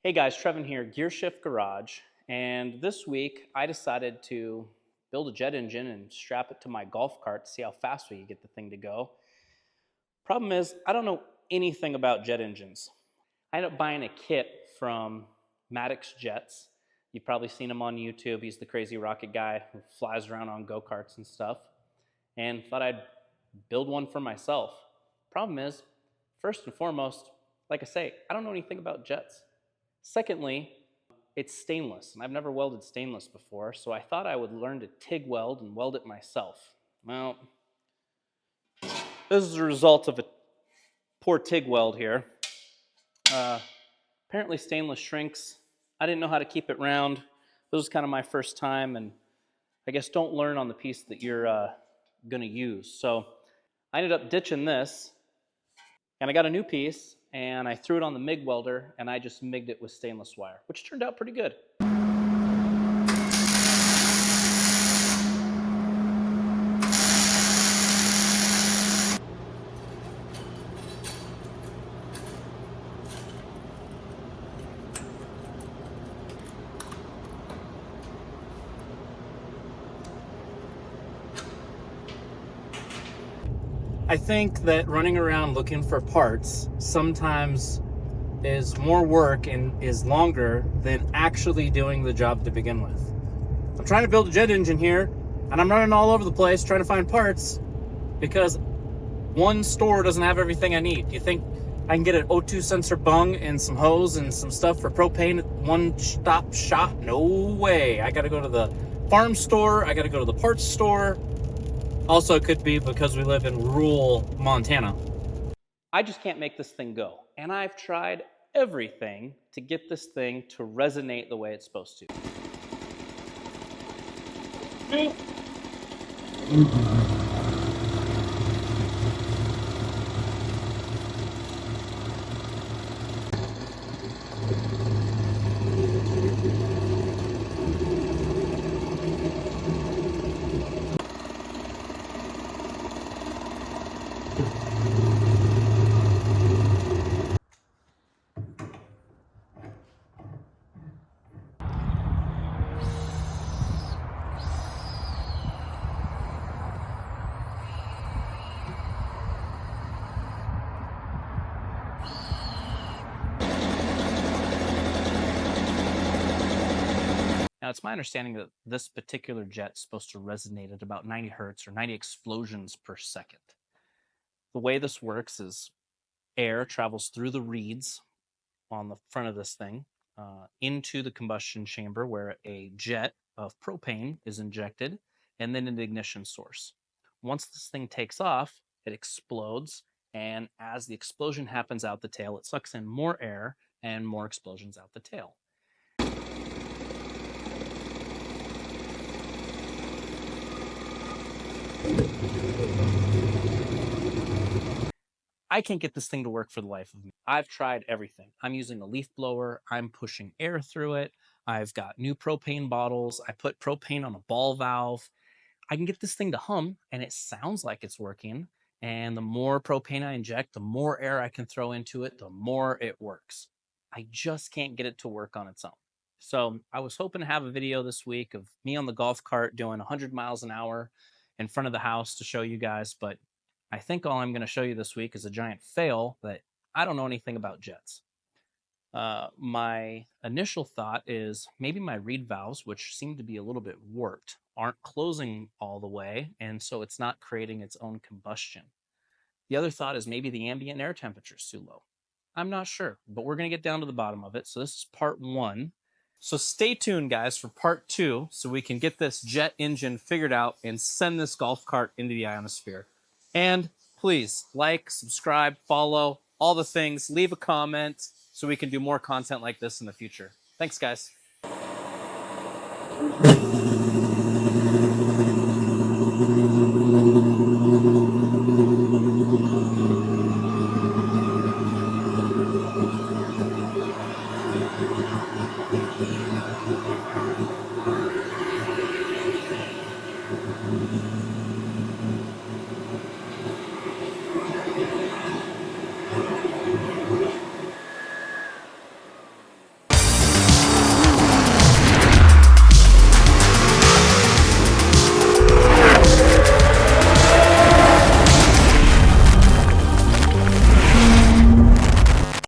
Hey guys, Trevin here, Gear Shift Garage, and this week I decided to build a jet engine and strap it to my golf cart to see how fast we can get the thing to go. Problem is, I don't know anything about jet engines. I ended up buying a kit from Maddox Jets. You've probably seen him on YouTube. He's the crazy rocket guy who flies around on go-karts and stuff, and thought I'd build one for myself. Problem is, first and foremost, like I say, I don't know anything about jets. Secondly, it's stainless, and I've never welded stainless before, so I thought I would learn to TIG weld and weld it myself. Well, this is the result of a poor TIG weld here. Apparently stainless shrinks. I didn't know how to keep it round. This was kind of my first time, and I guess don't learn on the piece that you're going to use. So I ended up ditching this, and I got a new piece, and I threw it on the MIG welder, and I just MIG'd it with stainless wire, which turned out pretty good. I think that running around looking for parts sometimes is more work and is longer than actually doing the job to begin with. I'm trying to build a jet engine here, and I'm running all over the place trying to find parts because one store doesn't have everything I need. You think I can get an O2 sensor bung and some hose and some stuff for propane at one-stop shop? No way. I gotta go to the farm store, I gotta go to the parts store. Also, it could be because we live in rural Montana. I just can't make this thing go. And I've tried everything to get this thing to resonate the way it's supposed to. Now, it's my understanding that this particular jet is supposed to resonate at about 90 hertz or 90 explosions per second. The way this works is air travels through the reeds on the front of this thing into the combustion chamber where a jet of propane is injected and then an ignition source. Once this thing takes off, it explodes, and as the explosion happens out the tail, it sucks in more air and more explosions out the tail. I can't get this thing to work for the life of me. I've tried everything. I'm using a leaf blower. I'm pushing air through it. I've got new propane bottles. I put propane on a ball valve. I can get this thing to hum, and it sounds like it's working. And the more propane I inject, the more air I can throw into it, the more it works. I just can't get it to work on its own. So I was hoping to have a video this week of me on the golf cart doing 100 miles an hour in front of the house to show you guys, but I think all I'm going to show you this week is a giant fail that I don't know anything about jets. My initial thought is maybe my reed valves, which seem to be a little bit warped, aren't closing all the way, and so it's not creating its own combustion. The other thought is maybe the ambient air temperature is too low. I'm not sure, but we're going to get down to the bottom of it. So this is part 1. So stay tuned, guys, for part 2 so we can get this jet engine figured out and send this golf cart into the ionosphere. And please like, subscribe, follow, all the things. Leave a comment so we can do more content like this in the future. Thanks, guys.